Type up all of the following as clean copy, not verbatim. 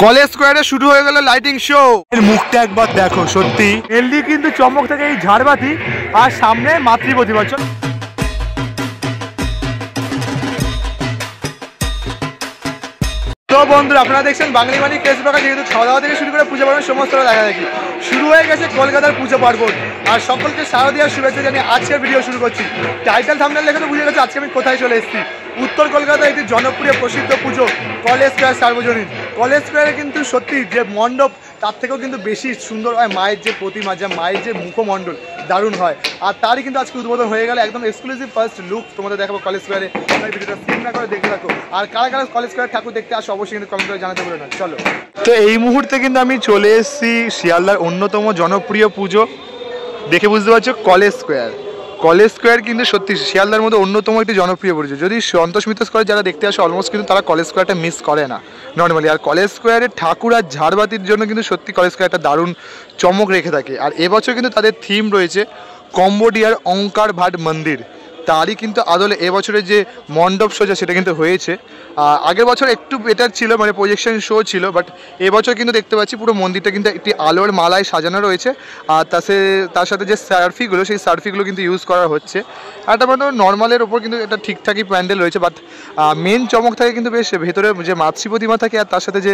College স্কোয়ারে শুরু হয়ে গেল লাইটিং শো। এর মুখটা একবার দেখো, সত্যি এলডি কিন্তু চমক থেকে এই ঝাড়বাতি আর সামনে মাতৃ প্রতিমা। তো বন্ধুরা, আপনারা দেখছেন বাঙালি বাড়ি কেস ব্লগার। যেহেতু খাওয়া দাওয়া থেকে শুরু করে পুজো পার্বণ সমস্ত দেখা দেখি শুরু হয়ে গেছে কলকাতার পুজো পার্বণ। আর সকলকে শারদীয়ার শুভেচ্ছা জানিয়ে আজকের ভিডিও শুরু করছি। টাইটেল থাম্বনেল দেখে তো বুঝে গেছে আজকে আমি কোথায় চলে এসেছি। উত্তর কলকাতায় একটি জনপ্রিয় প্রসিদ্ধ পুজো কলেজ স্কোয়ার সার্বজনীন। কলেজ স্কোয়ারে কিন্তু সত্যি যে মণ্ডপ তার থেকেও কিন্তু বেশি সুন্দর হয়। মায়ের যে প্রতিমা, যে মায়ের যে মুখমণ্ডল দারুণ হয়। আর তারই কিন্তু আজকে উদ্বোধন হয়ে গেল। একদম এক্সক্লুসিভ ফার্স্ট লুক তোমাদের দেখাবো কলেজ স্কোয়ারে। ভিডিওটা স্কিপ না করে দেখে রাখো। আর কারা কারা কলেজ স্কোয়ার ঠাকুর দেখতে আসো অবশ্যই কিন্তু কমেন্ট করে জানাতে ভুলো না। চলো, তো এই মুহূর্তে কিন্তু আমি চলে এসেছি শিয়ালদার অন্যতম জনপ্রিয় পুজো, দেখে বুঝতে পারছো কলেজ স্কোয়ার। কলেজ স্কোয়ার কিন্তু সত্যি শিয়ালদার মধ্যে অন্যতম একটি জনপ্রিয় পুজো। যদি সন্তোষ মিত্র স্কোয়ার যারা দেখতে আসে অলমোস্ট কিন্তু তারা কলেজ স্কোয়ারটা মিস করে না নর্মালি। আর কলেজ স্কোয়ারের ঠাকুর আর ঝাড়বাতির জন্য কিন্তু সত্যি কলেজ স্কোয়ারটা দারুণ চমক রেখে থাকে। আর এবছর কিন্তু তাদের থিম রয়েছে কম্বোডিয়ার অঙ্কার ভাট মন্দির। তারই কিন্তু আদলে এবছরের যে মণ্ডপ সোজা সেটা কিন্তু হয়েছে। আগের বছর একটু বেটার ছিল, মানে প্রজেকশন শো ছিল, বাট এবছর কিন্তু দেখতে পাচ্ছি পুরো মন্দিরটা কিন্তু একটি আলোর মালায় সাজানো রয়েছে। আর তার সাথে যে সার্ফিগুলো, সেই সার্ফিগুলো কিন্তু ইউজ করা হচ্ছে। আর একটা মানে নর্মালের ওপর কিন্তু এটা ঠিকঠাকই প্যান্ডেল রয়েছে। বাট মেন চমক থাকে কিন্তু বেশ ভেতরে যে মাতৃ প্রতিমা থাকে আর তার সাথে যে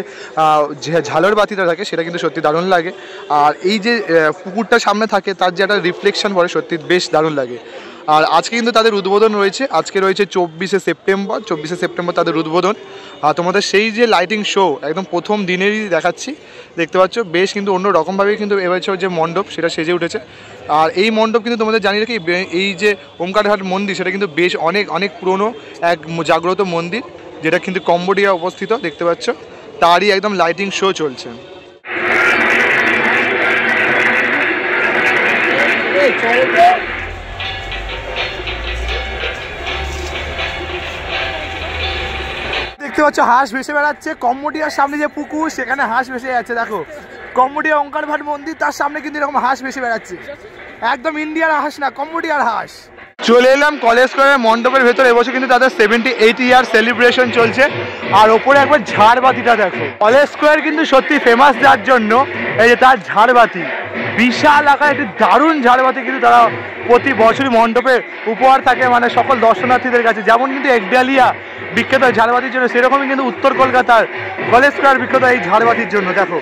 ঝালর বাতিটা থাকে সেটা কিন্তু সত্যি দারুণ লাগে। আর এই যে পুকুরটা সামনে থাকে তার যে একটা রিফ্লেকশন পড়ে সত্যি বেশ দারুণ লাগে। আর আজকে কিন্তু তাদের উদ্বোধন রয়েছে। আজকে রয়েছে 24শে সেপ্টেম্বর তাদের উদ্বোধন। আর তোমাদের সেই যে লাইটিং শো একদম প্রথম দিনেরই দেখাচ্ছি, দেখতে পাচ্ছ বেশ কিন্তু অন্য রকমভাবেই কিন্তু এবছর যে মণ্ডপ সেটা সেজে উঠেছে। আর এই মণ্ডপ কিন্তু তোমাদের জানিয়ে রাখি, এই যে ওমকারহাট মন্দির সেটা কিন্তু বেশ অনেক পুরনো এক জাগ্রত মন্দির, যেটা কিন্তু কম্বোডিয়া অবস্থিত। দেখতে পাচ্ছ তারই একদম লাইটিং শো চলছে। দেখতে পাচ্ছ হাঁস ভেসে বেড়াচ্ছে। কম্বোডিয়ার সামনে যে পুকুর সেখানে হাঁস ভেসে যাচ্ছে। দেখো কম্বোডিয়া ওঙ্কার ভাট মন্দির, তার সামনে কিন্তু এরকম হাঁস ভেসে বেড়াচ্ছে। একদম ইন্ডিয়ার হাঁস না, কম্বোডিয়ার হাঁস। চলে এলাম কলেজ স্কোয়ারের মণ্ডপের ভেতরে। এবছর কিন্তু তাদের 78 ইয়ার সেলিব্রেশন চলছে। আর ওপরে একবার ঝাড়বাতিটা দেখো। কলেজ স্কোয়ার কিন্তু সত্যি ফেমাস যার জন্য, এই যে তার ঝাড়বাতি, বিশাল আকার একটি দারুণ ঝাড়বাতি কিন্তু তারা প্রতি বছরই মণ্ডপে উপহার থাকে মানে সকল দর্শনার্থীদের কাছে। যেমন কিন্তু একডালিয়া বিখ্যাত ঝাড়বাতির জন্য, সেরকমই কিন্তু উত্তর কলকাতার কলেজ স্কোয়ার বিখ্যাত এই ঝাড়বাতির জন্য। দেখো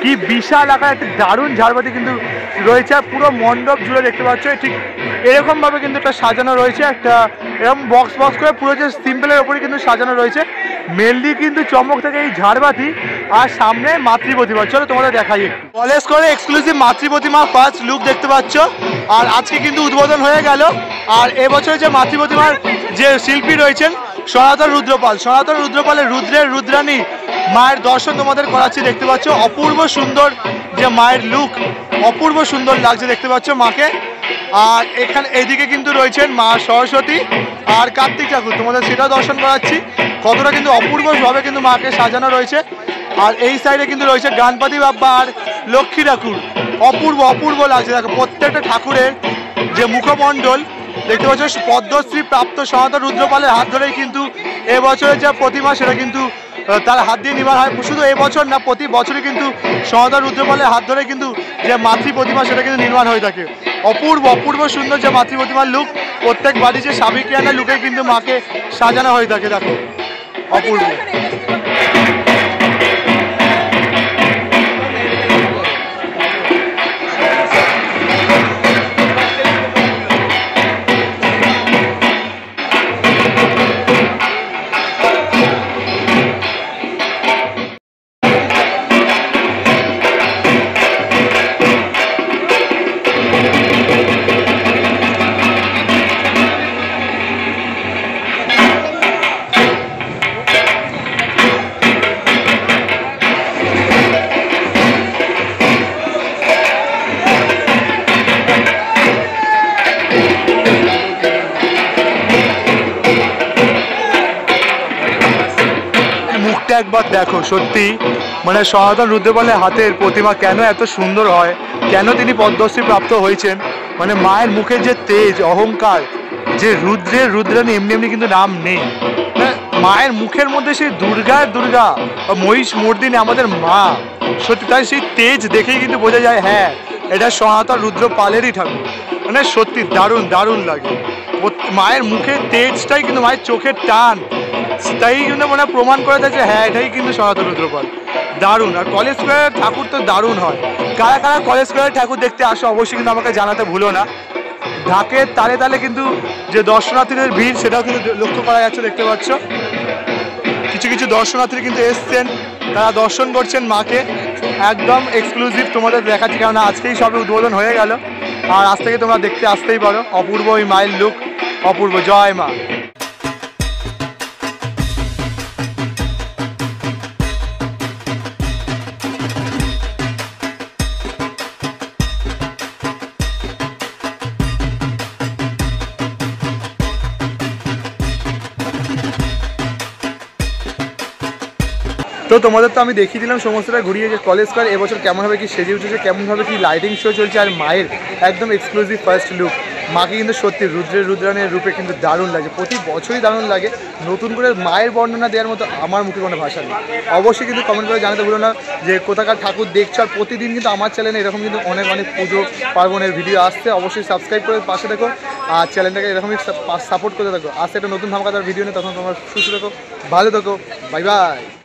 কি বিশাল আকার একটি দারুণ ঝাড়বাতি কিন্তু রয়েছে। পুরো মণ্ডপ জুড়ে দেখতে পাচ্ছ ঠিক এরকমভাবে কিন্তু একটা সাজানো রয়েছে, একটা এরকম বক্স করে পুরো যে সিম্পলের ওপরে কিন্তু সাজানো রয়েছে। মেনলি কিন্তু চমক থেকে এই ঝাড়বাতি আর সামনে মাতৃ প্রতিমা। চলো তোমাদের দেখাই। কলেজ স্কোয়ারে এক্সক্লুসিভ মাতৃ প্রতিমা ফার্স্ট লুক দেখতে পাচ্ছ। আর আজকে কিন্তু উদ্বোধন হয়ে গেল। আর এবছরে যে মাতৃ প্রতিমার যে শিল্পী রয়েছেন সনাতন রুদ্রপালের রুদ্রের রুদ্রাণী মায়ের দর্শন তোমাদের করাচ্ছি। দেখতে পাচ্ছ অপূর্ব সুন্দর যে মায়ের লুক, অপূর্ব সুন্দর লাগছে দেখতে পাচ্ছ মাকে। আর এখানে এইদিকে কিন্তু রয়েছেন মা সরস্বতী আর কার্তিক ঠাকুর, তোমাদের সেটা দর্শন করাচ্ছি। কতটা কিন্তু অপূর্বভাবে কিন্তু মাকে সাজানো রয়েছে। আর এই সাইডে কিন্তু রয়েছে গণপতি বাপ্পা আর লক্ষ্মী ঠাকুর। অপূর্ব লাগছে। দেখো প্রত্যেকটা ঠাকুরের যে মুখমণ্ডল দেখতে পাচ্ছ পদ্মশ্রী প্রাপ্ত সনাতন রুদ্রপালের হাত ধরেই কিন্তু এবছরের যে প্রতিমা সেটা কিন্তু তার হাত দিয়ে নির্মাণ হয়। শুধু এবছর না, প্রতি বছরই কিন্তু সনাতন রুদ্রপালের হাত ধরে কিন্তু যে মাতৃ প্রতিমা সেটা কিন্তু নির্মাণ হয়ে থাকে। অপূর্ব সুন্দর যে মাতৃ প্রতিমার লুক, প্রত্যেক বাড়ি যে সাবেকিয়ানা লুকে কিন্তু মাকে সাজানো হয়ে থাকে। দেখো অপূর্ব। একবার দেখো, সত্যি মানে সনাতন রুদ্রপালের হাতের প্রতিমা কেন এত সুন্দর হয়, কেন তিনি পদ্মশ্রী প্রাপ্ত হয়েছেন, মানে মায়ের মুখের যে তেজ অহংকার যে রুদ্রাণী এমনি এমনি কিন্তু নাম নেই, মায়ের মুখের মধ্যে সেই দুর্গা মহিষ মর্দিনী আমাদের মা, সত্যি তাই সেই তেজ দেখেই কিন্তু বোঝা যায় হ্যাঁ এটা সনাতন রুদ্রপালেরই ঠাকুর। মানে সত্যি দারুণ লাগে, মায়ের মুখের তেজটাই কিন্তু মায়ের চোখের টান, তাই কিন্তু মানে প্রমাণ করে দেয় যে হ্যাঁ এটাই কিন্তু সনাতন রুদ্রপাল। দারুণ। আর কলেজ স্কোয়ারের ঠাকুর তো দারুণ হয়। কারা কলেজ স্কোয়ারের ঠাকুর দেখতে আসো অবশ্যই কিন্তু আমাকে জানাতে ভুলো না। ঢাকের তালে কিন্তু যে দর্শনার্থীদের ভিড় সেটাও কিন্তু লক্ষ্য করা যাচ্ছে, দেখতে পাচ্ছ কিছু দর্শনার্থী কিন্তু এসছেন, তারা দর্শন করছেন মাকে, একদম এক্সক্লুসিভ তোমাদের দেখাচ্ছি, কেননা আজকেই সবে উদ্বোধন হয়ে গেল। আর আজ থেকে তোমরা দেখতে আসতেই পারো, অপূর্ব ওই মায়ের লুক, অপূর্ব। জয় মা। তো তোমাদের তো আমি দেখিয়ে দিলাম সমস্তটা ঘুরিয়ে, যে কলেজ স্কোয়ার এবছর কেমনভাবে কি সেজে উঠেছে, কেমনভাবে কি লাইটিং শো চলছে, আর মায়ের একদম এক্সক্লুসিভ ফার্স্ট লুক। মাকে কিন্তু সত্যি রুদ্রাণীর রূপে কিন্তু দারুণ লাগে, প্রতি বছরই দারুণ লাগে। নতুন করে মায়ের বর্ণনা দেওয়ার মতো আমার মুখে কোনো ভাষা নেই। অবশ্যই কিন্তু কমেন্ট করে জানাতে ভুলো না যে কোথাকার ঠাকুর দেখছো। আর প্রতিদিন কিন্তু আমার চ্যানেলে এরকম কিন্তু অনেক পুজো পার্বণের ভিডিও আসছে, অবশ্যই সাবস্ক্রাইব করে পাশে দেখো আর চ্যানেলটাকে এরকমই সাপোর্ট করতে থাকো। আসছে একটা নতুন ধামাকাদার ভিডিও নিয়ে, তখন তোমরা সুস্থ থাকো, ভালো থাকো, বাই বাই।